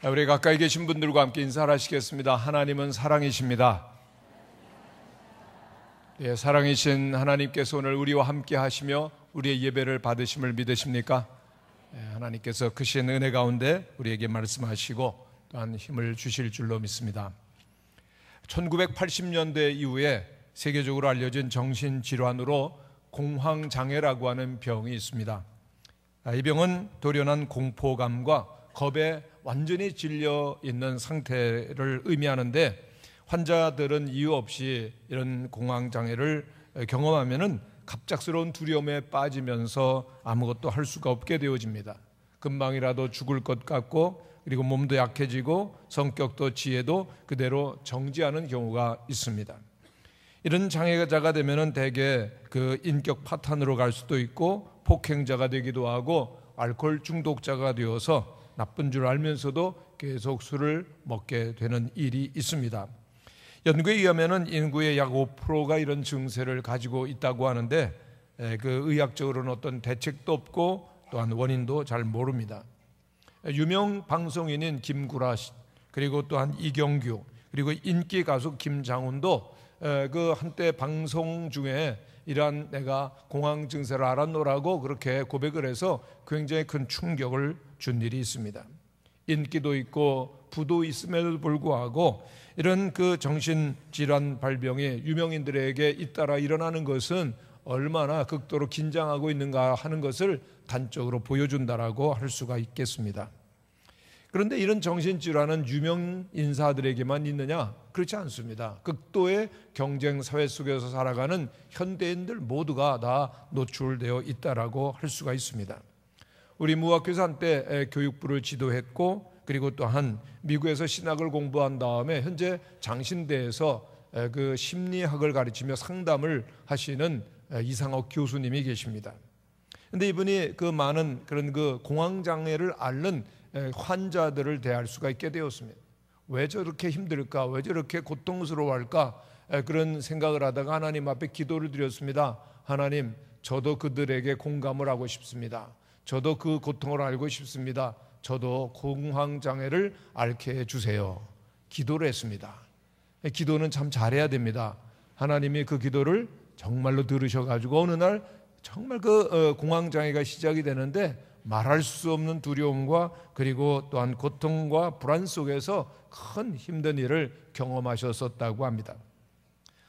우리 가까이 계신 분들과 함께 인사를 하시겠습니다. 하나님은 사랑이십니다. 예, 사랑이신 하나님께서 오늘 우리와 함께 하시며 우리의 예배를 받으심을 믿으십니까? 하나님께서 크신 은혜 가운데 우리에게 말씀하시고 또한 힘을 주실 줄로 믿습니다. 1980년대 이후에 세계적으로 알려진 정신질환으로 공황장애라고 하는 병이 있습니다. 이 병은 돌연한 공포감과 겁에 완전히 질려 있는 상태를 의미하는데, 환자들은 이유 없이 이런 공황장애를 경험하면은 갑작스러운 두려움에 빠지면서 아무것도 할 수가 없게 되어집니다. 금방이라도 죽을 것 같고, 그리고 몸도 약해지고 성격도 지혜도 그대로 정지하는 경우가 있습니다. 이런 장애자가 되면은 대개 그 인격 파탄으로 갈 수도 있고, 폭행자가 되기도 하고 알코올 중독자가 되어서 나쁜 줄 알면서도 계속 술을 먹게 되는 일이 있습니다. 연구에 의하면 인구의 약 5%가 이런 증세를 가지고 있다고 하는데, 그 의학적으로는 어떤 대책도 없고 또한 원인도 잘 모릅니다. 유명 방송인인 김구라 씨, 그리고 또한 이경규, 그리고 인기 가수 김장훈도 그 한때 방송 중에 이러한 내가 공황 증세를 알았노라고 그렇게 고백을 해서 굉장히 큰 충격을 준 일이 있습니다. 인기도 있고 부도 있음에도 불구하고 이런 그 정신질환 발병이 유명인들에게 잇따라 일어나는 것은 얼마나 극도로 긴장하고 있는가 하는 것을 단적으로 보여준다라고 할 수가 있겠습니다. 그런데 이런 정신질환은 유명 인사들에게만 있느냐? 그렇지 않습니다. 극도의 경쟁 사회 속에서 살아가는 현대인들 모두가 다 노출되어 있다라고 할 수가 있습니다. 우리 무학교에서 한때 교육부를 지도했고, 그리고 또한 미국에서 신학을 공부한 다음에 현재 장신대에서 그 심리학을 가르치며 상담을 하시는 이상옥 교수님이 계십니다. 그런데 이분이 그 많은 그런 그 공황장애를 앓는 환자들을 대할 수가 있게 되었습니다. 왜 저렇게 힘들까? 왜 저렇게 고통스러워할까? 그런 생각을 하다가 하나님 앞에 기도를 드렸습니다. 하나님, 저도 그들에게 공감을 하고 싶습니다. 저도 그 고통을 알고 싶습니다. 저도 공황장애를 앓게 해주세요. 기도를 했습니다. 기도는 참 잘해야 됩니다. 하나님이 그 기도를 정말로 들으셔가지고 어느 날 정말 그 공황장애가 시작이 되는데, 말할 수 없는 두려움과 그리고 또한 고통과 불안 속에서 큰 힘든 일을 경험하셨었다고 합니다.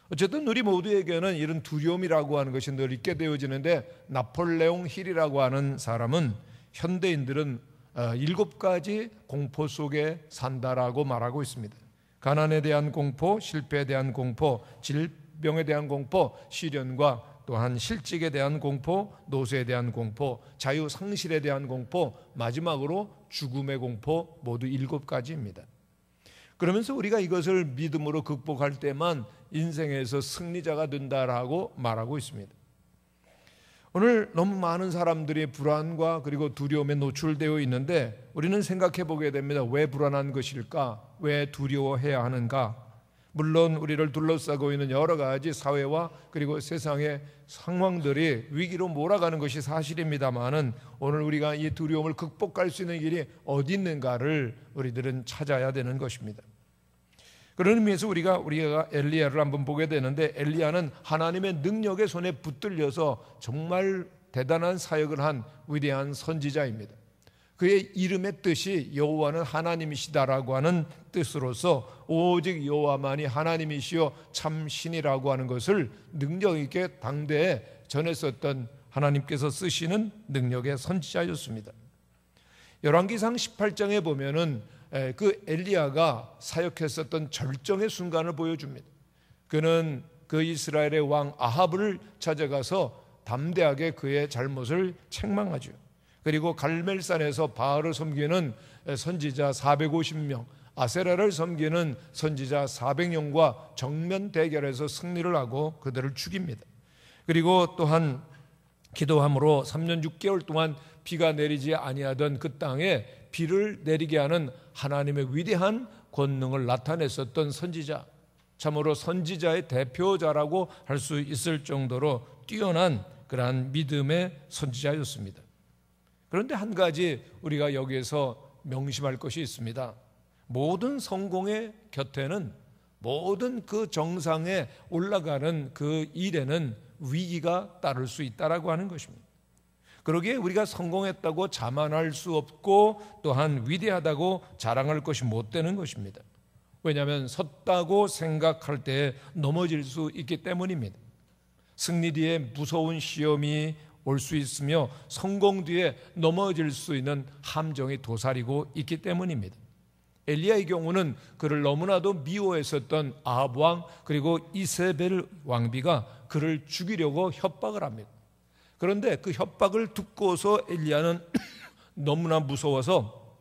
어쨌든 우리 모두에게는 이런 두려움이라고 하는 것이 늘 있게 되어지는데, 나폴레옹 힐이라고 하는 사람은 현대인들은 7가지 공포 속에 산다라고 말하고 있습니다. 가난에 대한 공포, 실패에 대한 공포, 질병에 대한 공포, 시련과 또한 실직에 대한 공포, 노쇠에 대한 공포, 자유 상실에 대한 공포, 마지막으로 죽음의 공포, 모두 7가지입니다. 그러면서 우리가 이것을 믿음으로 극복할 때만 인생에서 승리자가 된다라고 말하고 있습니다. 오늘 너무 많은 사람들이 불안과 그리고 두려움에 노출되어 있는데, 우리는 생각해 보게 됩니다. 왜 불안한 것일까? 왜 두려워해야 하는가? 물론 우리를 둘러싸고 있는 여러 가지 사회와 그리고 세상의 상황들이 위기로 몰아가는 것이 사실입니다만은, 오늘 우리가 이 두려움을 극복할 수 있는 길이 어디 있는가를 우리들은 찾아야 되는 것입니다. 그런 의미에서 우리가 엘리야를 한번 보게 되는데, 엘리야는 하나님의 능력의 손에 붙들려서 정말 대단한 사역을 한 위대한 선지자입니다. 그의 이름의 뜻이 여호와는 하나님이시다라고 하는 뜻으로서 오직 여호와만이 하나님이시여 참 신이라고 하는 것을 능력 있게 당대에 전했었던 하나님께서 쓰시는 능력의 선지자였습니다. 열왕기상 18장에 보면은 그 엘리야가 사역했었던 절정의 순간을 보여줍니다. 그는 그 이스라엘의 왕 아합을 찾아가서 담대하게 그의 잘못을 책망하죠. 그리고 갈멜산에서 바알을 섬기는 선지자 450명, 아세라를 섬기는 선지자 400명과 정면 대결해서 승리를 하고 그들을 죽입니다. 그리고 또한 기도함으로 3년 6개월 동안 비가 내리지 아니하던 그 땅에 비를 내리게 하는 하나님의 위대한 권능을 나타냈었던 선지자, 참으로 선지자의 대표자라고 할 수 있을 정도로 뛰어난 그러한 믿음의 선지자였습니다. 그런데 한 가지 우리가 여기에서 명심할 것이 있습니다. 모든 성공의 곁에는, 모든 그 정상에 올라가는 그 일에는 위기가 따를 수 있다라고 하는 것입니다. 그러기에 우리가 성공했다고 자만할 수 없고 또한 위대하다고 자랑할 것이 못 되는 것입니다. 왜냐하면 섰다고 생각할 때 넘어질 수 있기 때문입니다. 승리 뒤에 무서운 시험이 올 수 있으며 성공 뒤에 넘어질 수 있는 함정이 도사리고 있기 때문입니다. 엘리야의 경우는 그를 너무나도 미워했었던 아합 왕 그리고 이세벨 왕비가 그를 죽이려고 협박을 합니다. 그런데 그 협박을 듣고서 엘리야는 너무나 무서워서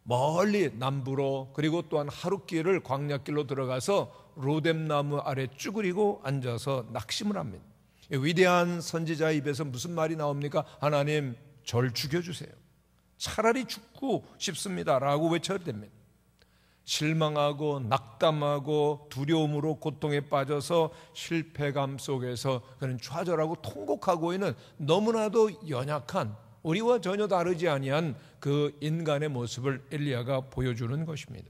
멀리 남부로 그리고 또한 하룻길을 광야길로 들어가서 로뎀나무 아래 쭈그리고 앉아서 낙심을 합니다. 위대한 선지자 입에서 무슨 말이 나옵니까? 하나님, 절 죽여주세요. 차라리 죽고 싶습니다 라고 외쳐야 됩니다. 실망하고 낙담하고 두려움으로 고통에 빠져서 실패감 속에서 그는 좌절하고 통곡하고 있는 너무나도 연약한, 우리와 전혀 다르지 아니한 그 인간의 모습을 엘리야가 보여주는 것입니다.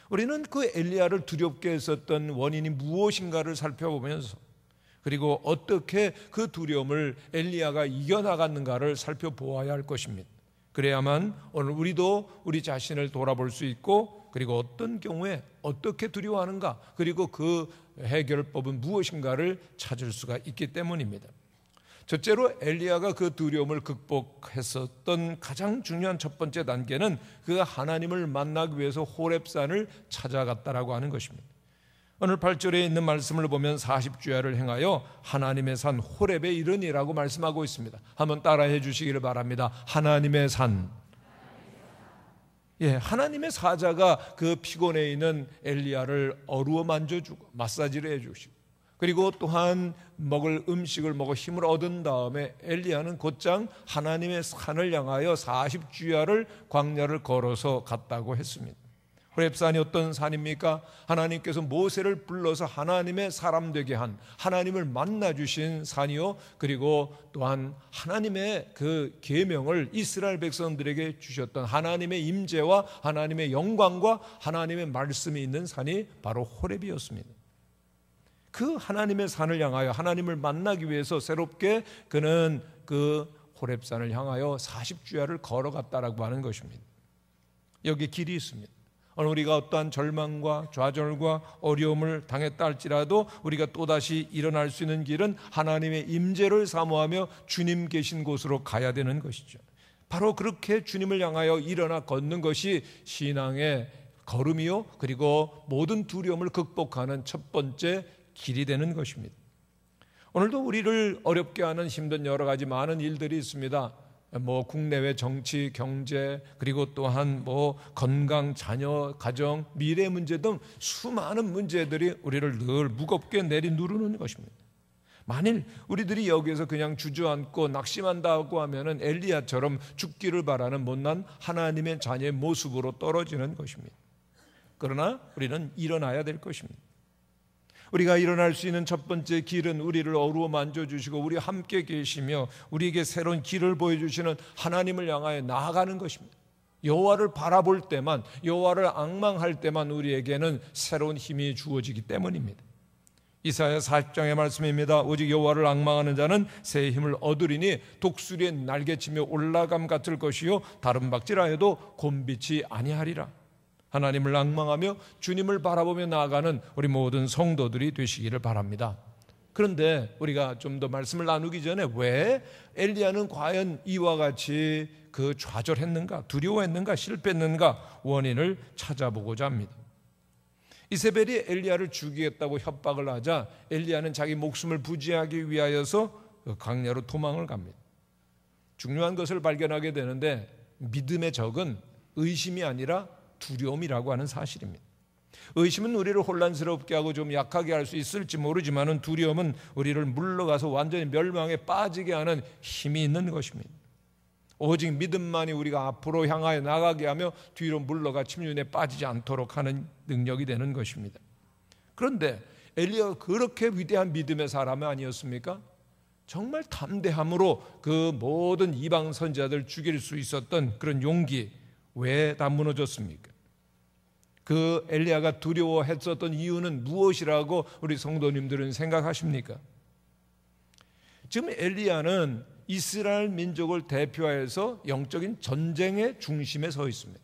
우리는 그 엘리야를 두렵게 했었던 원인이 무엇인가를 살펴보면서, 그리고 어떻게 그 두려움을 엘리야가 이겨나갔는가를 살펴보아야 할 것입니다. 그래야만 오늘 우리도 우리 자신을 돌아볼 수 있고, 그리고 어떤 경우에 어떻게 두려워하는가, 그리고 그 해결법은 무엇인가를 찾을 수가 있기 때문입니다. 첫째로 엘리야가 그 두려움을 극복했었던 가장 중요한 첫 번째 단계는 그 하나님을 만나기 위해서 호렙산을 찾아갔다라고 하는 것입니다. 오늘 8절에 있는 말씀을 보면 40주야를 행하여 하나님의 산 호렙에 이르니라고 말씀하고 있습니다. 한번 따라해 주시기를 바랍니다. 하나님의 산. 하나님의 사자가 그 피곤해 있는 엘리야를 어루어 만져주고 마사지를 해주시고, 그리고 또한 먹을 음식을 먹어 힘을 얻은 다음에 엘리야는 곧장 하나님의 산을 향하여 40주야를 광야를 걸어서 갔다고 했습니다. 호렙산이 어떤 산입니까? 하나님께서 모세를 불러서 하나님의 사람 되게 한, 하나님을 만나 주신 산이요, 그리고 또한 하나님의 그 계명을 이스라엘 백성들에게 주셨던 하나님의 임재와 하나님의 영광과 하나님의 말씀이 있는 산이 바로 호렙이었습니다. 그 하나님의 산을 향하여 하나님을 만나기 위해서 새롭게 그는 그 호렙산을 향하여 40주야를 걸어갔다라고 하는 것입니다. 여기 길이 있습니다. 오늘 우리가 어떠한 절망과 좌절과 어려움을 당했다 할지라도 우리가 또다시 일어날 수 있는 길은 하나님의 임재를 사모하며 주님 계신 곳으로 가야 되는 것이죠. 바로 그렇게 주님을 향하여 일어나 걷는 것이 신앙의 걸음이요, 그리고 모든 두려움을 극복하는 첫 번째 길이 되는 것입니다. 오늘도 우리를 어렵게 하는 힘든 여러 가지 많은 일들이 있습니다. 국내외 정치, 경제, 그리고 또한 건강, 자녀, 가정, 미래 문제 등 수많은 문제들이 우리를 늘 무겁게 내리누르는 것입니다. 만일 우리들이 여기에서 그냥 주저앉고 낙심한다고 하면은 엘리야처럼 죽기를 바라는 못난 하나님의 자녀의 모습으로 떨어지는 것입니다. 그러나 우리는 일어나야 될 것입니다. 우리가 일어날 수 있는 첫 번째 길은 우리를 어루어 만져주시고 우리 함께 계시며 우리에게 새로운 길을 보여주시는 하나님을 향하여 나아가는 것입니다. 여호와를 바라볼 때만, 여호와를 앙망할 때만 우리에게는 새로운 힘이 주어지기 때문입니다. 이사야 40장의 말씀입니다. 오직 여호와를 앙망하는 자는 새 힘을 얻으리니 독수리의 날개치며 올라감 같을 것이요 다른 박질하여도 곤빛이 아니하리라. 하나님을 앙망하며 주님을 바라보며 나아가는 우리 모든 성도들이 되시기를 바랍니다. 그런데 우리가 좀 더 말씀을 나누기 전에 왜 엘리야는 과연 이와 같이 그 좌절했는가, 두려워했는가, 실패했는가 원인을 찾아보고자 합니다. 이세벨이 엘리야를 죽이겠다고 협박을 하자 엘리야는 자기 목숨을 부지하기 위하여서 광야로 도망을 갑니다. 중요한 것을 발견하게 되는데 믿음의 적은 의심이 아니라 두려움이라고 하는 사실입니다. 의심은 우리를 혼란스럽게 하고 좀 약하게 할 수 있을지 모르지만 두려움은 우리를 물러가서 완전히 멸망에 빠지게 하는 힘이 있는 것입니다. 오직 믿음만이 우리가 앞으로 향하여 나가게 하며 뒤로 물러가 침륜에 빠지지 않도록 하는 능력이 되는 것입니다. 그런데 엘리야가 그렇게 위대한 믿음의 사람이 아니었습니까? 정말 담대함으로 그 모든 이방 선지자들 죽일 수 있었던 그런 용기, 왜 다 무너졌습니까? 그 엘리야가 두려워했었던 이유는 무엇이라고 우리 성도님들은 생각하십니까? 지금 엘리야는 이스라엘 민족을 대표하여서 영적인 전쟁의 중심에 서 있습니다.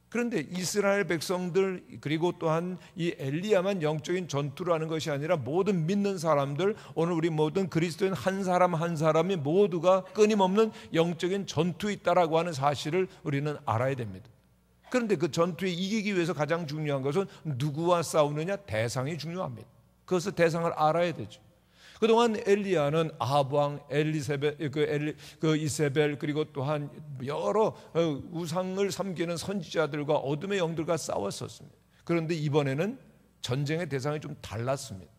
그런데 이스라엘 백성들, 그리고 또한 이 엘리야만 영적인 전투를 하는 것이 아니라 모든 믿는 사람들, 오늘 우리 모든 그리스도인 한 사람 한 사람이 모두가 끊임없는 영적인 전투에 있다라고 하는 사실을 우리는 알아야 됩니다. 그런데 그 전투에 이기기 위해서 가장 중요한 것은 누구와 싸우느냐? 대상이 중요합니다. 그것을 대상을 알아야 되죠. 그동안 엘리야는 아합 왕, 이세벨, 그리고 또한 여러 우상을 섬기는 선지자들과 어둠의 영들과 싸웠었습니다. 그런데 이번에는 전쟁의 대상이 좀 달랐습니다.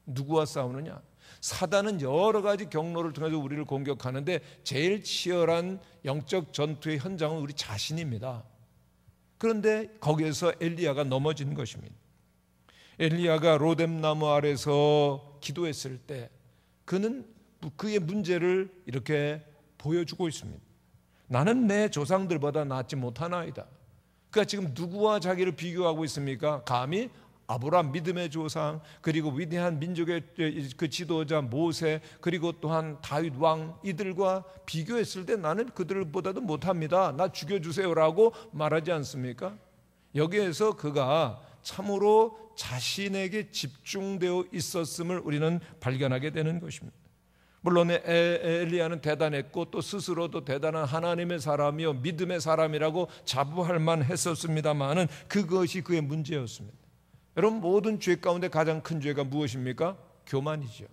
누구와 싸우느냐? 사단은 여러 가지 경로를 통해서 우리를 공격하는데 제일 치열한 영적 전투의 현장은 우리 자신입니다. 그런데 거기에서 엘리야가 넘어진 것입니다. 엘리야가 로뎀나무 아래서 기도했을 때 그는 그의 문제를 이렇게 보여주고 있습니다. 나는 내 조상들보다 낫지 못하나이다. 그러니까 지금 누구와 자기를 비교하고 있습니까? 감히 아브라함 믿음의 조상, 그리고 위대한 민족의 그 지도자 모세, 그리고 또한 다윗 왕, 이들과 비교했을 때 나는 그들보다도 못합니다. 나 죽여주세요라고 말하지 않습니까? 여기에서 그가 참으로 자신에게 집중되어 있었음을 우리는 발견하게 되는 것입니다. 물론 엘리야는 대단했고 또 스스로도 대단한 하나님의 사람이요 믿음의 사람이라고 자부할 만했었습니다마는 그것이 그의 문제였습니다. 여러분, 모든 죄 가운데 가장 큰 죄가 무엇입니까? 교만이죠.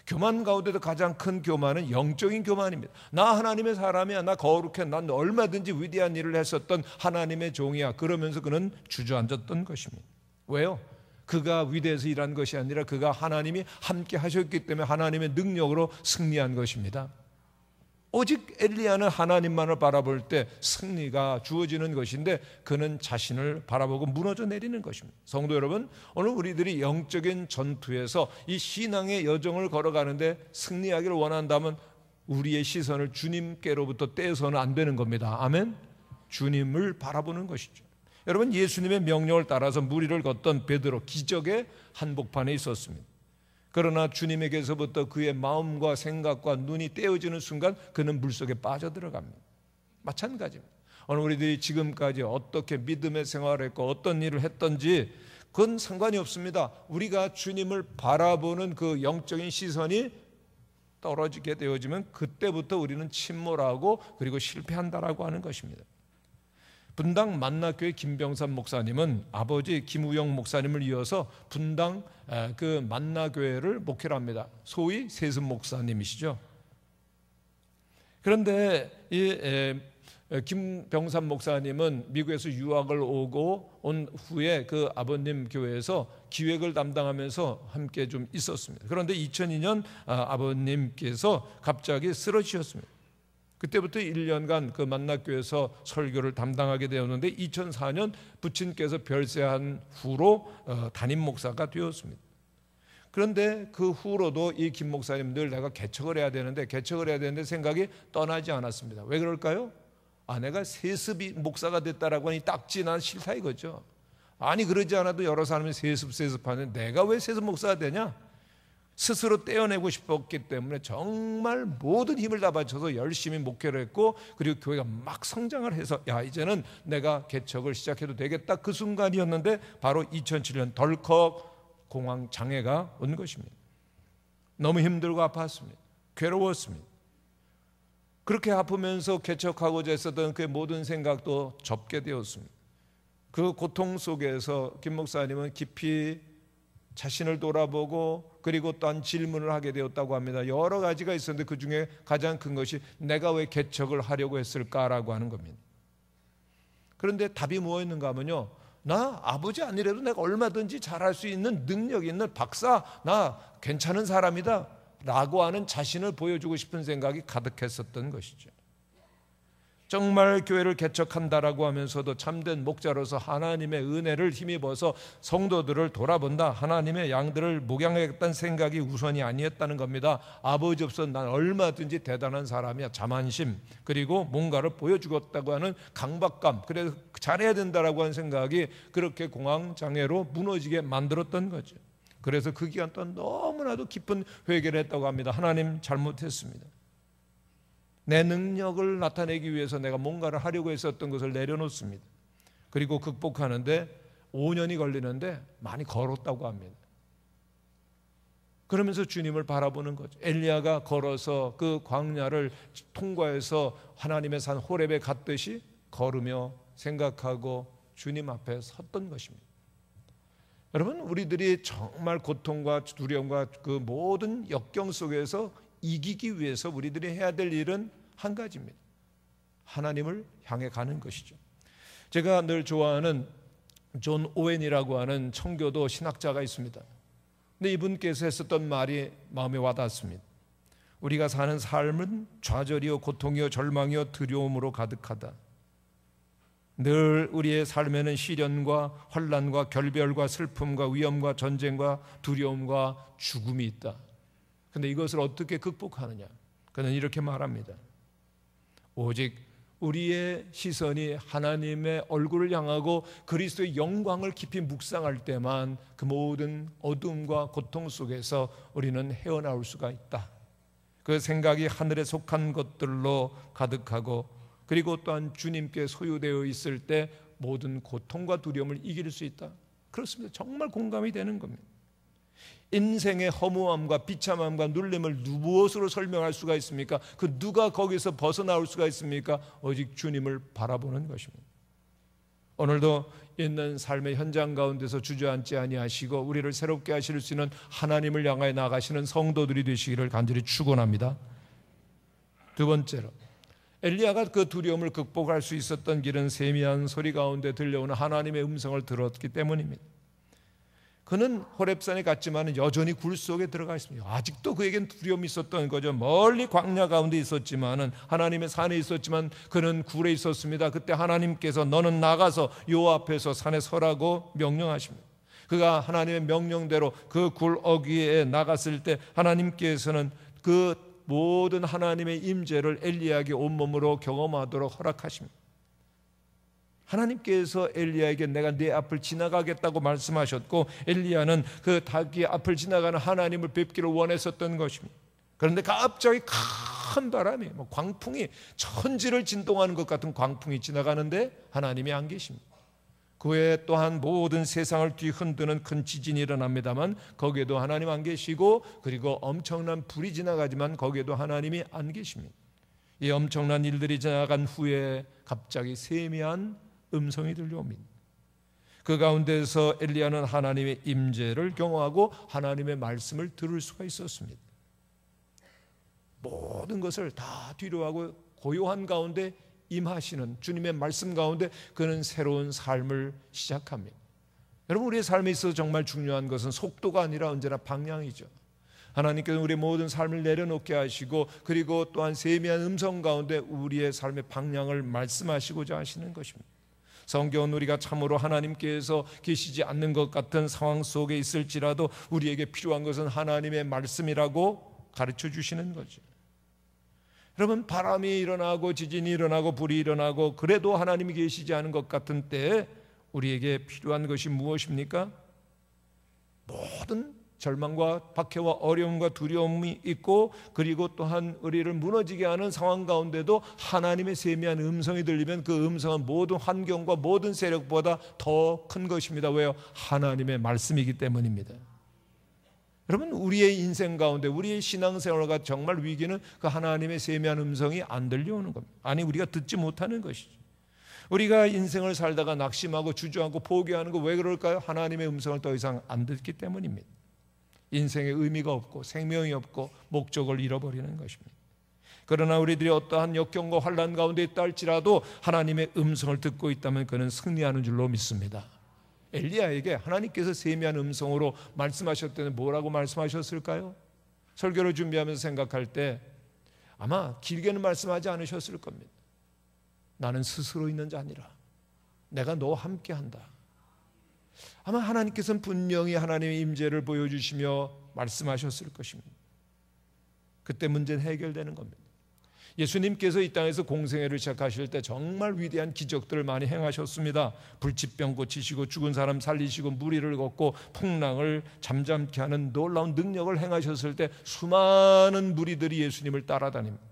교만 가운데도 가장 큰 교만은 영적인 교만입니다. 나 하나님의 사람이야, 나 거룩해, 난 얼마든지 위대한 일을 했었던 하나님의 종이야. 그러면서 그는 주저앉았던 것입니다. 왜요? 그가 위대해서 일한 것이 아니라 그가 하나님이 함께 하셨기 때문에 하나님의 능력으로 승리한 것입니다. 오직 엘리야는 하나님만을 바라볼 때 승리가 주어지는 것인데 그는 자신을 바라보고 무너져 내리는 것입니다. 성도 여러분, 오늘 우리들이 영적인 전투에서 이 신앙의 여정을 걸어가는데 승리하기를 원한다면 우리의 시선을 주님께로부터 떼서는 안 되는 겁니다. 아멘. 주님을 바라보는 것이죠. 여러분, 예수님의 명령을 따라서 무리를 걷던 베드로, 기적의 한복판에 있었습니다. 그러나 주님에게서부터 그의 마음과 생각과 눈이 떼어지는 순간 그는 물속에 빠져들어갑니다. 마찬가지입니다. 오늘 우리들이 지금까지 어떻게 믿음의 생활을 했고 어떤 일을 했던지 그건 상관이 없습니다. 우리가 주님을 바라보는 그 영적인 시선이 떨어지게 되어지면 그때부터 우리는 침몰하고 그리고 실패한다라고 하는 것입니다. 분당 만나교회 김병삼 목사님은 아버지 김우영 목사님을 이어서 분당 그 만나교회를 목회를 합니다. 소위 세습 목사님이시죠. 그런데 이 김병삼 목사님은 미국에서 유학을 오고 온 후에 그 아버님 교회에서 기획을 담당하면서 함께 좀 있었습니다. 그런데 2002년 아버님께서 갑자기 쓰러지셨습니다. 그때부터 1년간 그 만나교회에서 설교를 담당하게 되었는데 2004년 부친께서 별세한 후로 담임 목사가 되었습니다. 그런데 그 후로도 이 김 목사님 늘 내가 개척을 해야 되는데 생각이 떠나지 않았습니다. 왜 그럴까요? 내가 세습이 목사가 됐다라고 하니 딱지 난 싫다 이거죠. 아니 그러지 않아도 여러 사람이 세습하는데 내가 왜 세습 목사가 되냐? 스스로 떼어내고 싶었기 때문에 정말 모든 힘을 다 바쳐서 열심히 목회를 했고 그리고 교회가 막 성장을 해서 이제는 내가 개척을 시작해도 되겠다 그 순간이었는데 바로 2007년 덜컥 공황 장애가 온 것입니다. 너무 힘들고 아팠습니다. 괴로웠습니다. 그렇게 아프면서 개척하고자 했었던 그의 모든 생각도 접게 되었습니다. 그 고통 속에서 김 목사님은 깊이 자신을 돌아보고 그리고 또한 질문을 하게 되었다고 합니다. 여러 가지가 있었는데 그 중에 가장 큰 것이 내가 왜 개척을 하려고 했을까라고 하는 겁니다. 그런데 답이 뭐였는가 하면요, 나 아버지 아니라도 내가 얼마든지 잘할 수 있는 능력 있는 박사, 나 괜찮은 사람이다 라고 하는 자신을 보여주고 싶은 생각이 가득했었던 것이죠. 정말 교회를 개척한다라고 하면서도 참된 목자로서 하나님의 은혜를 힘입어서 성도들을 돌아본다, 하나님의 양들을 목양하겠다는 생각이 우선이 아니었다는 겁니다. 아버지 없어 난 얼마든지 대단한 사람이야, 자만심, 그리고 뭔가를 보여주겠다고 하는 강박감, 그래서 잘해야 된다라고 하는 생각이 그렇게 공황장애로 무너지게 만들었던 거죠. 그래서 그 기간 동안 너무나도 깊은 회개를 했다고 합니다. 하나님 잘못했습니다. 내 능력을 나타내기 위해서 내가 뭔가를 하려고 했었던 것을 내려놓습니다. 그리고 극복하는데 5년이 걸리는데 많이 걸었다고 합니다. 그러면서 주님을 바라보는 거죠. 엘리야가 걸어서 그 광야를 통과해서 하나님의 산 호렙에 갔듯이 걸으며 생각하고 주님 앞에 섰던 것입니다. 여러분, 우리들이 정말 고통과 두려움과 그 모든 역경 속에서 이기기 위해서 우리들이 해야 될 일은 한 가지입니다. 하나님을 향해 가는 것이죠. 제가 늘 좋아하는 존 오웬이라고 하는 청교도 신학자가 있습니다. 근데 이분께서 했었던 말이 마음에 와닿습니다. 우리가 사는 삶은 좌절이요 고통이요 절망이요 두려움으로 가득하다. 늘 우리의 삶에는 시련과 환난과 결별과 슬픔과 위험과 전쟁과 두려움과 죽음이 있다. 그런데 이것을 어떻게 극복하느냐? 그는 이렇게 말합니다. 오직 우리의 시선이 하나님의 얼굴을 향하고 그리스도의 영광을 깊이 묵상할 때만 그 모든 어둠과 고통 속에서 우리는 헤어나올 수가 있다. 그 생각이 하늘에 속한 것들로 가득하고, 그리고 또한 주님께 소유되어 있을 때 모든 고통과 두려움을 이길 수 있다. 그렇습니다. 정말 공감이 되는 겁니다. 인생의 허무함과 비참함과 눌림을 무엇으로 설명할 수가 있습니까? 그 누가 거기서 벗어나올 수가 있습니까? 오직 주님을 바라보는 것입니다. 오늘도 있는 삶의 현장 가운데서 주저앉지 아니하시고 우리를 새롭게 하실 수 있는 하나님을 향하여 나가시는 성도들이 되시기를 간절히 축원합니다. 두 번째로, 엘리야가 그 두려움을 극복할 수 있었던 길은 세미한 소리 가운데 들려오는 하나님의 음성을 들었기 때문입니다. 그는 호렙산에 갔지만 여전히 굴 속에 들어가 있습니다. 아직도 그에겐 두려움이 있었던 거죠. 멀리 광야 가운데 있었지만은, 하나님의 산에 있었지만 그는 굴에 있었습니다. 그때 하나님께서 너는 나가서 요 앞에서 산에 서라고 명령하십니다. 그가 하나님의 명령대로 그 굴 어귀에 나갔을 때 하나님께서는 그 모든 하나님의 임재를 엘리야에게 온몸으로 경험하도록 허락하십니다. 하나님께서 엘리야에게 내가 네 앞을 지나가겠다고 말씀하셨고, 엘리야는 그 닭이 앞을 지나가는 하나님을 뵙기를 원했었던 것입니다. 그런데 갑자기 큰 바람이, 광풍이, 천지를 진동하는 것 같은 광풍이 지나가는데 하나님이 안 계십니다. 그 외에 또한 모든 세상을 뒤흔드는 큰 지진이 일어납니다만 거기에도 하나님 안 계시고, 그리고 엄청난 불이 지나가지만 거기에도 하나님이 안 계십니다. 이 엄청난 일들이 지나간 후에 갑자기 세미한 음성이 들려옵니다. 그 가운데서 엘리야는 하나님의 임재를 경험하고 하나님의 말씀을 들을 수가 있었습니다. 모든 것을 다 뒤로하고 고요한 가운데 임하시는 주님의 말씀 가운데 그는 새로운 삶을 시작합니다. 여러분, 우리의 삶에 있어서 정말 중요한 것은 속도가 아니라 언제나 방향이죠. 하나님께서 우리의 모든 삶을 내려놓게 하시고, 그리고 또한 세미한 음성 가운데 우리의 삶의 방향을 말씀하시고자 하시는 것입니다. 성경은 우리가 참으로 하나님께서 계시지 않는 것 같은 상황 속에 있을지라도 우리에게 필요한 것은 하나님의 말씀이라고 가르쳐 주시는 거죠. 여러분, 바람이 일어나고 지진이 일어나고 불이 일어나고 그래도 하나님이 계시지 않은 것 같은 때에 우리에게 필요한 것이 무엇입니까? 모든 절망과 박해와 어려움과 두려움이 있고, 그리고 또한 우리를 무너지게 하는 상황 가운데도 하나님의 세미한 음성이 들리면 그 음성은 모든 환경과 모든 세력보다 더 큰 것입니다. 왜요? 하나님의 말씀이기 때문입니다. 여러분, 우리의 인생 가운데 우리의 신앙생활과 정말 위기는 그 하나님의 세미한 음성이 안 들려오는 겁니다. 아니, 우리가 듣지 못하는 것이죠. 우리가 인생을 살다가 낙심하고 주저하고 포기하는 거 왜 그럴까요? 하나님의 음성을 더 이상 안 듣기 때문입니다. 인생에 의미가 없고 생명이 없고 목적을 잃어버리는 것입니다. 그러나 우리들이 어떠한 역경과 환난 가운데 있다 할지라도 하나님의 음성을 듣고 있다면 그는 승리하는 줄로 믿습니다. 엘리야에게 하나님께서 세미한 음성으로 말씀하셨을 때는 뭐라고 말씀하셨을까요? 설교를 준비하면서 생각할 때 아마 길게는 말씀하지 않으셨을 겁니다. 나는 스스로 있는 자 아니라 내가 너와 함께한다. 아마 하나님께서는 분명히 하나님의 임재를 보여주시며 말씀하셨을 것입니다. 그때 문제는 해결되는 겁니다. 예수님께서 이 땅에서 공생애를 시작하실 때 정말 위대한 기적들을 많이 행하셨습니다. 불치병 고치시고 죽은 사람 살리시고 무리를 걷고 풍랑을 잠잠케 하는 놀라운 능력을 행하셨을 때 수많은 무리들이 예수님을 따라다닙니다.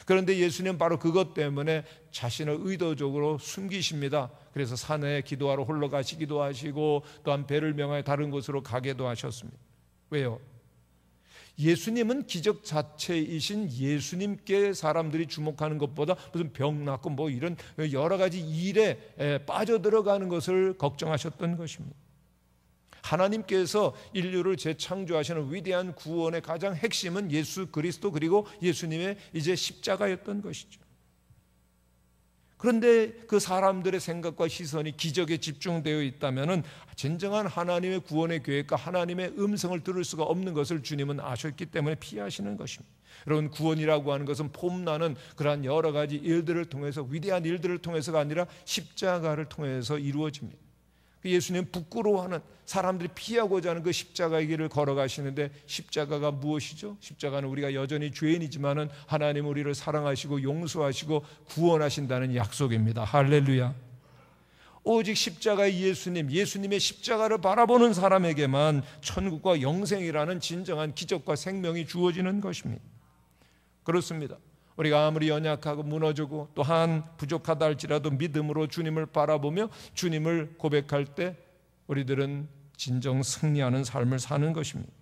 그런데 예수님은 바로 그것 때문에 자신을 의도적으로 숨기십니다. 그래서 산에 기도하러 홀로 가시기도 하시고 또한 배를 명하여 다른 곳으로 가기도 하셨습니다. 왜요? 예수님은 기적 자체이신 예수님께 사람들이 주목하는 것보다 무슨 병 낫고 뭐 이런 여러 가지 일에 빠져들어가는 것을 걱정하셨던 것입니다. 하나님께서 인류를 재창조하시는 위대한 구원의 가장 핵심은 예수 그리스도 그리고 예수님의 이제 십자가였던 것이죠. 그런데 그 사람들의 생각과 시선이 기적에 집중되어 있다면 진정한 하나님의 구원의 계획과 하나님의 음성을 들을 수가 없는 것을 주님은 아셨기 때문에 피하시는 것입니다. 여러분, 구원이라고 하는 것은 폼나는 그러한 여러 가지 일들을 통해서, 위대한 일들을 통해서가 아니라 십자가를 통해서 이루어집니다. 예수님은 부끄러워하는, 사람들이 피하고자 하는 그 십자가의 길을 걸어가시는데, 십자가가 무엇이죠? 십자가는 우리가 여전히 죄인이지만은 하나님 우리를 사랑하시고 용서하시고 구원하신다는 약속입니다. 할렐루야. 오직 십자가의 예수님, 예수님의 십자가를 바라보는 사람에게만 천국과 영생이라는 진정한 기적과 생명이 주어지는 것입니다. 그렇습니다. 우리가 아무리 연약하고 무너지고 또한 부족하다 할지라도 믿음으로 주님을 바라보며 주님을 고백할 때 우리들은 진정 승리하는 삶을 사는 것입니다.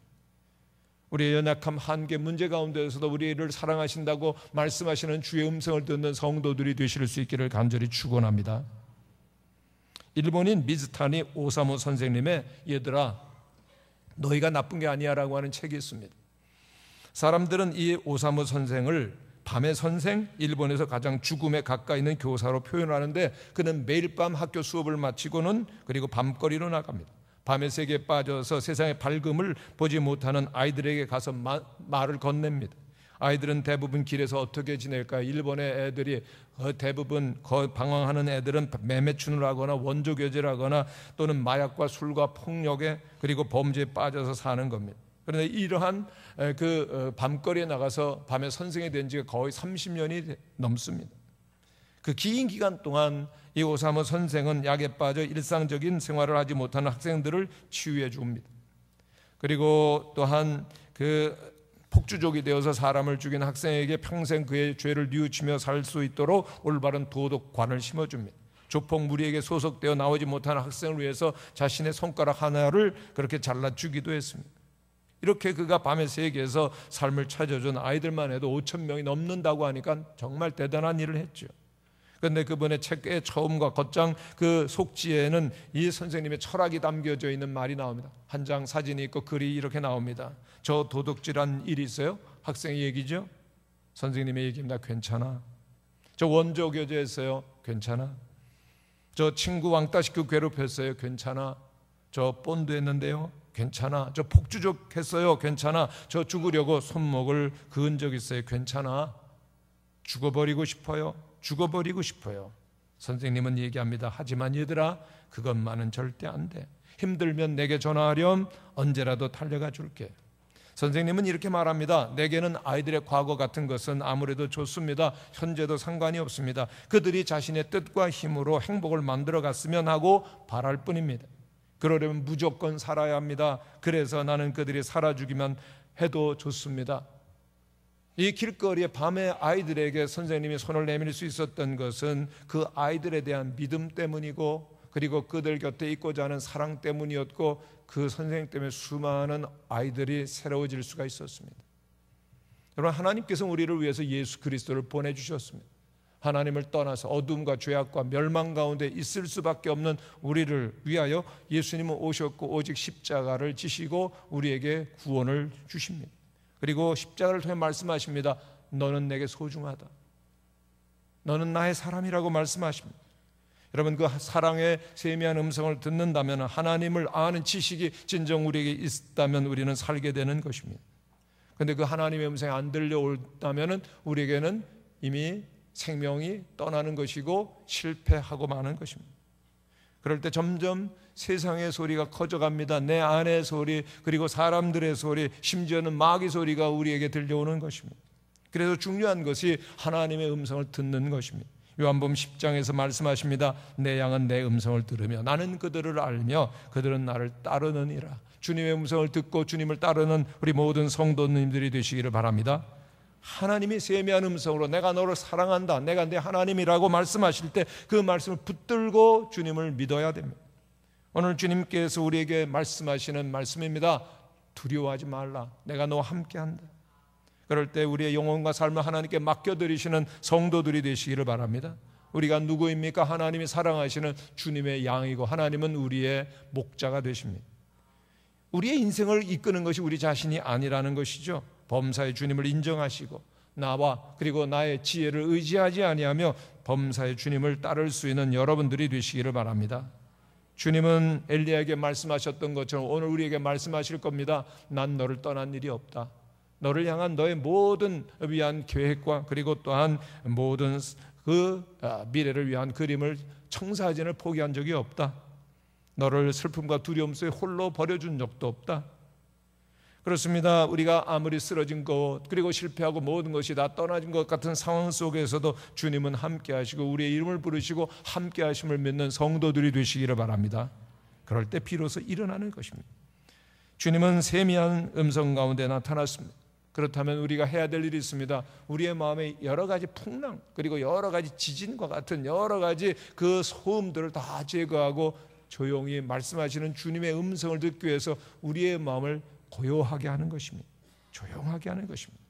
우리의 연약함, 한계, 문제 가운데서도 우리를 사랑하신다고 말씀하시는 주의 음성을 듣는 성도들이 되실 수 있기를 간절히 축원합니다. 일본인 미즈타니 오사무 선생님의 얘들아 너희가 나쁜 게 아니야 라고 하는 책이 있습니다. 사람들은 이 오사무 선생을 밤의 선생, 일본에서 가장 죽음에 가까이 있는 교사로 표현하는데, 그는 매일 밤 학교 수업을 마치고는 그리고 밤거리로 나갑니다. 밤의 세계에 빠져서 세상의 밝음을 보지 못하는 아이들에게 가서 말을 건넵니다. 아이들은 대부분 길에서 어떻게 지낼까요? 일본의 애들이 대부분 방황하는 애들은 매매춘을 하거나 원조교제를 하거나 또는 마약과 술과 폭력에 그리고 범죄에 빠져서 사는 겁니다. 그런데 이러한 그 밤거리에 나가서 밤의 선생이 된 지가 거의 30년이 넘습니다. 그 긴 기간 동안 이 오사무 선생은 약에 빠져 일상적인 생활을 하지 못하는 학생들을 치유해 줍니다. 그리고 또한 그 폭주족이 되어서 사람을 죽인 학생에게 평생 그의 죄를 뉘우치며 살 수 있도록 올바른 도덕관을 심어줍니다. 조폭 무리에게 소속되어 나오지 못하는 학생을 위해서 자신의 손가락 하나를 그렇게 잘라주기도 했습니다. 이렇게 그가 밤의 세계에서 삶을 찾아준 아이들만 해도 5,000명이 넘는다고 하니까 정말 대단한 일을 했죠. 그런데 그분의 책의 처음과 겉장 그 속지에는 이 선생님의 철학이 담겨져 있는 말이 나옵니다. 한 장 사진이 있고 글이 이렇게 나옵니다. 저 도둑질한 일이 있어요? 학생의 얘기죠. 선생님의 얘기입니다. 괜찮아. 저 원조 교제했어요? 괜찮아. 저 친구 왕따 시키고 괴롭혔어요? 괜찮아. 저 본드했는데요? 괜찮아. 저 폭주족 했어요? 괜찮아. 저 죽으려고 손목을 그은 적 있어요? 괜찮아. 죽어버리고 싶어요? 죽어버리고 싶어요. 선생님은 얘기합니다. 하지만 얘들아, 그것만은 절대 안 돼. 힘들면 내게 전화하렴. 언제라도 달려가 줄게. 선생님은 이렇게 말합니다. 내게는 아이들의 과거 같은 것은 아무래도 좋습니다. 현재도 상관이 없습니다. 그들이 자신의 뜻과 힘으로 행복을 만들어 갔으면 하고 바랄 뿐입니다. 그러려면 무조건 살아야 합니다. 그래서 나는 그들이 살아주기만 해도 좋습니다. 이 길거리에 밤에 아이들에게 선생님이 손을 내밀 수 있었던 것은 그 아이들에 대한 믿음 때문이고, 그리고 그들 곁에 있고자 하는 사랑 때문이었고, 그 선생님 때문에 수많은 아이들이 새로워질 수가 있었습니다. 여러분, 하나님께서 우리를 위해서 예수 그리스도를 보내주셨습니다. 하나님을 떠나서 어둠과 죄악과 멸망 가운데 있을 수밖에 없는 우리를 위하여 예수님은 오셨고 오직 십자가를 지시고 우리에게 구원을 주십니다. 그리고 십자가를 통해 말씀하십니다. 너는 내게 소중하다. 너는 나의 사람이라고 말씀하십니다. 여러분, 그 사랑의 세미한 음성을 듣는다면, 하나님을 아는 지식이 진정 우리에게 있다면 우리는 살게 되는 것입니다. 그런데 그 하나님의 음성이 안 들려온다면 우리에게는 이미 생명이 떠나는 것이고 실패하고 마는 것입니다. 그럴 때 점점 세상의 소리가 커져갑니다. 내 안의 소리, 그리고 사람들의 소리, 심지어는 마귀 소리가 우리에게 들려오는 것입니다. 그래서 중요한 것이 하나님의 음성을 듣는 것입니다. 요한복음 10장에서 말씀하십니다. 내 양은 내 음성을 들으며 나는 그들을 알며 그들은 나를 따르느니라. 주님의 음성을 듣고 주님을 따르는 우리 모든 성도님들이 되시기를 바랍니다. 하나님이 세미한 음성으로 내가 너를 사랑한다, 내가 내 하나님이라고 말씀하실 때 그 말씀을 붙들고 주님을 믿어야 됩니다. 오늘 주님께서 우리에게 말씀하시는 말씀입니다. 두려워하지 말라, 내가 너와 함께한다. 그럴 때 우리의 영혼과 삶을 하나님께 맡겨드리시는 성도들이 되시기를 바랍니다. 우리가 누구입니까? 하나님이 사랑하시는 주님의 양이고 하나님은 우리의 목자가 되십니다. 우리의 인생을 이끄는 것이 우리 자신이 아니라는 것이죠. 범사의 주님을 인정하시고 나와 그리고 나의 지혜를 의지하지 아니하며 범사의 주님을 따를 수 있는 여러분들이 되시기를 바랍니다. 주님은 엘리야에게 말씀하셨던 것처럼 오늘 우리에게 말씀하실 겁니다. 난 너를 떠난 일이 없다. 너를 향한 너의 모든 위한 계획과 그리고 또한 모든 그 미래를 위한 그림을 청사진을 포기한 적이 없다. 너를 슬픔과 두려움 속에 홀로 버려준 적도 없다. 그렇습니다. 우리가 아무리 쓰러진 것 그리고 실패하고 모든 것이 다 떠나진 것 같은 상황 속에서도 주님은 함께 하시고 우리의 이름을 부르시고 함께 하심을 믿는 성도들이 되시기를 바랍니다. 그럴 때 비로소 일어나는 것입니다. 주님은 세미한 음성 가운데 나타났습니다. 그렇다면 우리가 해야 될 일이 있습니다. 우리의 마음에 여러 가지 풍랑 그리고 여러 가지 지진과 같은 여러 가지 그 소음들을 다 제거하고 조용히 말씀하시는 주님의 음성을 듣기 위해서 우리의 마음을 고요하게 하는 것입니다. 조용하게 하는 것입니다.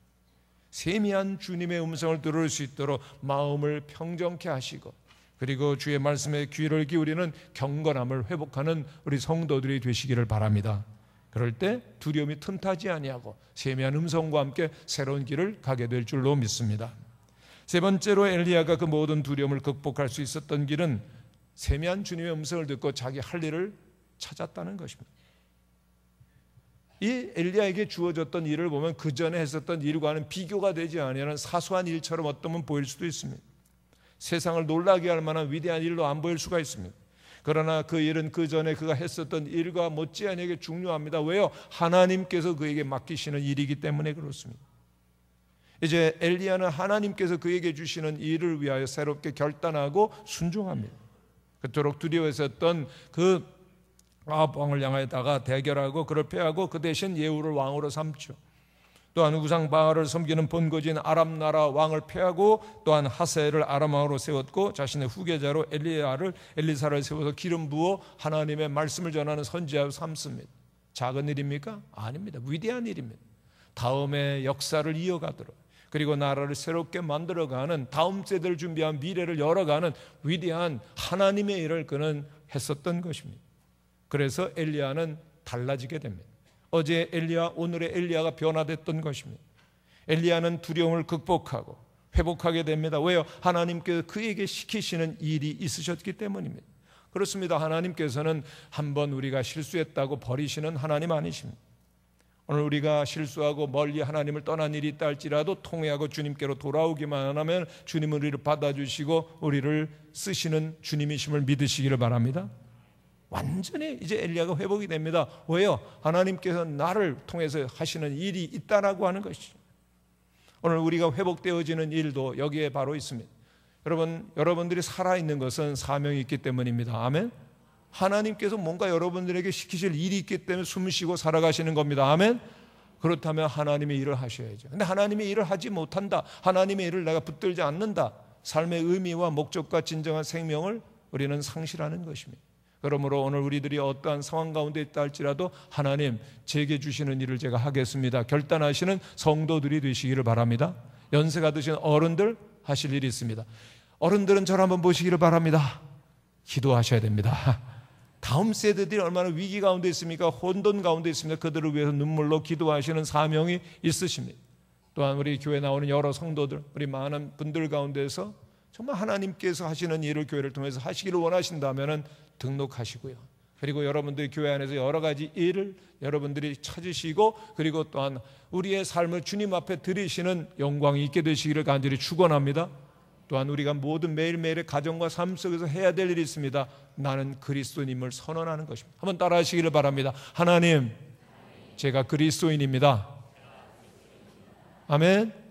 세미한 주님의 음성을 들을 수 있도록 마음을 평정케 하시고 그리고 주의 말씀에 귀를 기울이는 경건함을 회복하는 우리 성도들이 되시기를 바랍니다. 그럴 때 두려움이 틈타지 아니하고 세미한 음성과 함께 새로운 길을 가게 될 줄로 믿습니다. 세 번째로 엘리야가 그 모든 두려움을 극복할 수 있었던 길은 세미한 주님의 음성을 듣고 자기 할 일을 찾았다는 것입니다. 이 엘리야에게 주어졌던 일을 보면 그 전에 했었던 일과는 비교가 되지 않는 사소한 일처럼 어쩌면 보일 수도 있습니다. 세상을 놀라게 할 만한 위대한 일로 안 보일 수가 있습니다. 그러나 그 일은 그 전에 그가 했었던 일과 못지않게 중요합니다. 왜요? 하나님께서 그에게 맡기시는 일이기 때문에 그렇습니다. 이제 엘리야는 하나님께서 그에게 주시는 일을 위하여 새롭게 결단하고 순종합니다. 그토록 두려워했었던 그 아합 왕을 향하여다가 대결하고 그를 패하고 그 대신 예후를 왕으로 삼죠. 또한 우상 바알을 섬기는 본거지인 아람 나라 왕을 패하고 또한 하세를 아람 왕으로 세웠고 자신의 후계자로 엘리사를 세워서 기름 부어 하나님의 말씀을 전하는 선지자로 삼습니다. 작은 일입니까? 아닙니다. 위대한 일입니다. 다음의 역사를 이어가도록 그리고 나라를 새롭게 만들어가는 다음 세대를 준비한 미래를 열어가는 위대한 하나님의 일을 그는 했었던 것입니다. 그래서 엘리야는 달라지게 됩니다. 어제 엘리야, 오늘의 엘리야가 변화됐던 것입니다. 엘리야는 두려움을 극복하고 회복하게 됩니다. 왜요? 하나님께서 그에게 시키시는 일이 있으셨기 때문입니다. 그렇습니다. 하나님께서는 한번 우리가 실수했다고 버리시는 하나님 아니십니다. 오늘 우리가 실수하고 멀리 하나님을 떠난 일이 있다 할지라도 통회하고 주님께로 돌아오기만 하면 주님은 우리를 받아주시고 우리를 쓰시는 주님이심을 믿으시기를 바랍니다. 완전히 이제 엘리야가 회복이 됩니다. 왜요? 하나님께서 나를 통해서 하시는 일이 있다라고 하는 것이죠. 오늘 우리가 회복되어지는 일도 여기에 바로 있습니다. 여러분들이 살아있는 것은 사명이 있기 때문입니다. 아멘. 하나님께서 뭔가 여러분들에게 시키실 일이 있기 때문에 숨 쉬고 살아가시는 겁니다. 아멘. 그렇다면 하나님의 일을 하셔야죠. 근데 하나님의 일을 하지 못한다, 하나님의 일을 내가 붙들지 않는다, 삶의 의미와 목적과 진정한 생명을 우리는 상실하는 것입니다. 그러므로 오늘 우리들이 어떠한 상황 가운데 있다 할지라도 하나님 제게 주시는 일을 제가 하겠습니다 결단하시는 성도들이 되시기를 바랍니다. 연세가 드신 어른들 하실 일이 있습니다. 어른들은 저를 한번 보시기를 바랍니다. 기도하셔야 됩니다. 다음 세대들이 얼마나 위기 가운데 있습니까? 혼돈 가운데 있습니다. 그들을 위해서 눈물로 기도하시는 사명이 있으십니다. 또한 우리 교회 나오는 여러 성도들, 우리 많은 분들 가운데서 정말 하나님께서 하시는 일을 교회를 통해서 하시기를 원하신다면 등록하시고요. 그리고 여러분들이 교회 안에서 여러 가지 일을 여러분들이 찾으시고 그리고 또한 우리의 삶을 주님 앞에 드리시는 영광이 있게 되시기를 간절히 축원합니다. 또한 우리가 모든 매일매일의 가정과 삶 속에서 해야 될 일이 있습니다. 나는 그리스도인임을 선언하는 것입니다. 한번 따라 하시기를 바랍니다. 하나님, 제가 그리스도인입니다. 아멘.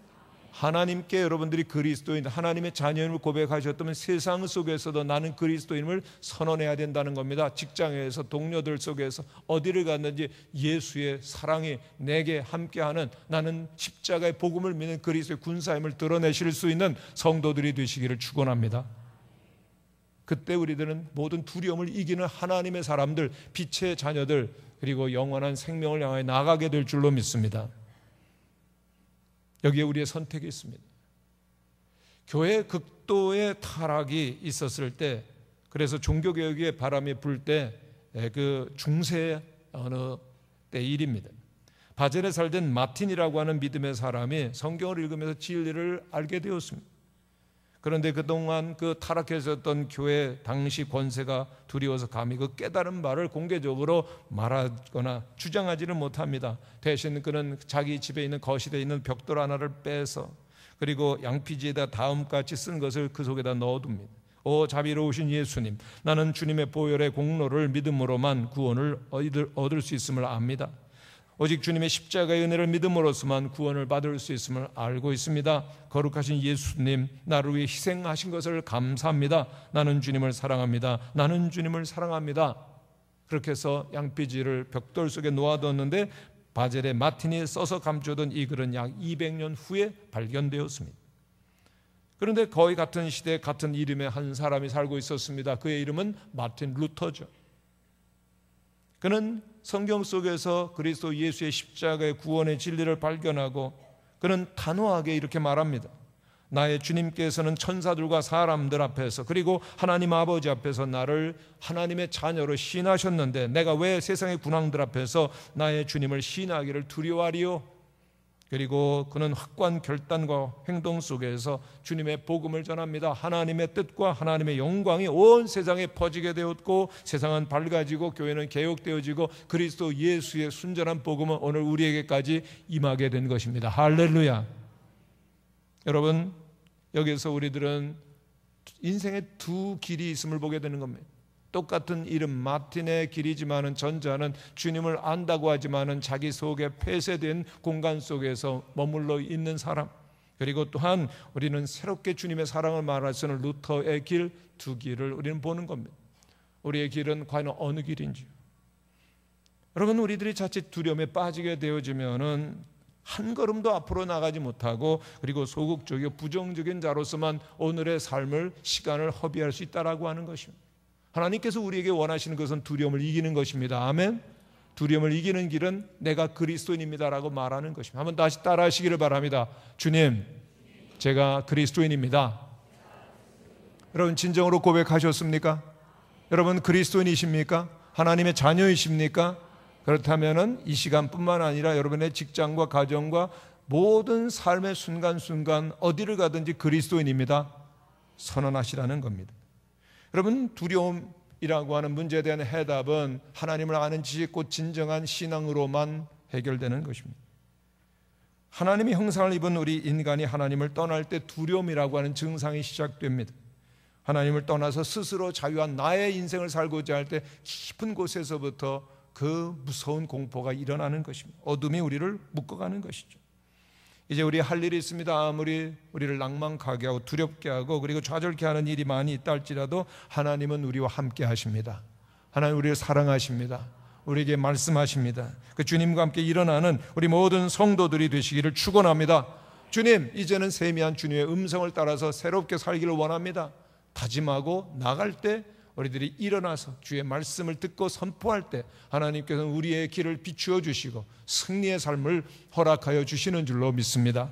하나님께 여러분들이 그리스도인, 하나님의 자녀임을 고백하셨다면 세상 속에서도 나는 그리스도인임을 선언해야 된다는 겁니다. 직장에서, 동료들 속에서, 어디를 갔는지 예수의 사랑이 내게 함께하는, 나는 십자가의 복음을 믿는 그리스도의 군사임을 드러내실 수 있는 성도들이 되시기를 축원합니다. 그때 우리들은 모든 두려움을 이기는 하나님의 사람들, 빛의 자녀들, 그리고 영원한 생명을 향해 나아가게 될 줄로 믿습니다. 여기에 우리의 선택이 있습니다. 교회 극도의 타락이 있었을 때, 그래서 종교개혁의 바람이 불 때 그 중세 어느 때 일입니다. 바젤에 살던 마틴이라고 하는 믿음의 사람이 성경을 읽으면서 진리를 알게 되었습니다. 그런데 그동안 그 타락해졌던 교회 당시 권세가 두려워서 감히 그 깨달은 바를 공개적으로 말하거나 주장하지는 못합니다. 대신 그는 자기 집에 있는 거실에 있는 벽돌 하나를 빼서 그리고 양피지에다 다음같이 쓴 것을 그 속에다 넣어둡니다. 오 자비로우신 예수님, 나는 주님의 보혈의 공로를 믿음으로만 구원을 얻을 수 있음을 압니다. 오직 주님의 십자가의 은혜를 믿음으로서만 구원을 받을 수 있음을 알고 있습니다. 거룩하신 예수님, 나를 위해 희생하신 것을 감사합니다. 나는 주님을 사랑합니다. 나는 주님을 사랑합니다. 그렇게 해서 양피지를 벽돌 속에 놓아뒀는데 바젤의 마틴이 써서 감춰둔 이 글은 약 200년 후에 발견되었습니다. 그런데 거의 같은 시대 같은 이름의 한 사람이 살고 있었습니다. 그의 이름은 마틴 루터죠. 그는 성경 속에서 그리스도 예수의 십자가의 구원의 진리를 발견하고 그는 단호하게 이렇게 말합니다. 나의 주님께서는 천사들과 사람들 앞에서 그리고 하나님 아버지 앞에서 나를 하나님의 자녀로 시인하셨는데 내가 왜 세상의 군왕들 앞에서 나의 주님을 시인하기를 두려워하리요? 그리고 그는 확고한 결단과 행동 속에서 주님의 복음을 전합니다. 하나님의 뜻과 하나님의 영광이 온 세상에 퍼지게 되었고 세상은 밝아지고 교회는 개혁되어지고 그리스도 예수의 순전한 복음은 오늘 우리에게까지 임하게 된 것입니다. 할렐루야. 여러분, 여기서 우리들은 인생의 두 길이 있음을 보게 되는 겁니다. 똑같은 이름 마틴의 길이지만은 전자는 주님을 안다고 하지만은 자기 속에 폐쇄된 공간 속에서 머물러 있는 사람, 그리고 또한 우리는 새롭게 주님의 사랑을 말할 수 있는 루터의 길, 두 길을 우리는 보는 겁니다. 우리의 길은 과연 어느 길인지요? 여러분, 우리들이 자칫 두려움에 빠지게 되어지면은 한 걸음도 앞으로 나가지 못하고 그리고 소극적이고 부정적인 자로서만 오늘의 삶을 시간을 허비할 수 있다라고 하는 것입니다. 하나님께서 우리에게 원하시는 것은 두려움을 이기는 것입니다. 아멘. 두려움을 이기는 길은 내가 그리스도인입니다라고 말하는 것입니다. 한번 다시 따라하시기를 바랍니다. 주님, 제가 그리스도인입니다. 여러분, 진정으로 고백하셨습니까? 여러분, 그리스도인이십니까? 하나님의 자녀이십니까? 그렇다면 이 시간뿐만 아니라 여러분의 직장과 가정과 모든 삶의 순간순간 어디를 가든지 그리스도인입니다 선언하시라는 겁니다. 여러분, 두려움이라고 하는 문제에 대한 해답은 하나님을 아는 지식 곧 진정한 신앙으로만 해결되는 것입니다. 하나님의 형상을 입은 우리 인간이 하나님을 떠날 때 두려움이라고 하는 증상이 시작됩니다. 하나님을 떠나서 스스로 자유한 나의 인생을 살고자 할 때 깊은 곳에서부터 그 무서운 공포가 일어나는 것입니다. 어둠이 우리를 묶어가는 것이죠. 이제 우리 할 일이 있습니다. 아무리 우리를 낭만하게 하고 두렵게 하고 그리고 좌절케 하는 일이 많이 있다 할지라도 하나님은 우리와 함께 하십니다. 하나님 우리를 사랑하십니다. 우리에게 말씀하십니다. 그 주님과 함께 일어나는 우리 모든 성도들이 되시기를 축원합니다. 주님, 이제는 세미한 주님의 음성을 따라서 새롭게 살기를 원합니다. 다짐하고 나갈 때 우리들이 일어나서 주의 말씀을 듣고 선포할 때 하나님께서는 우리의 길을 비추어 주시고 승리의 삶을 허락하여 주시는 줄로 믿습니다.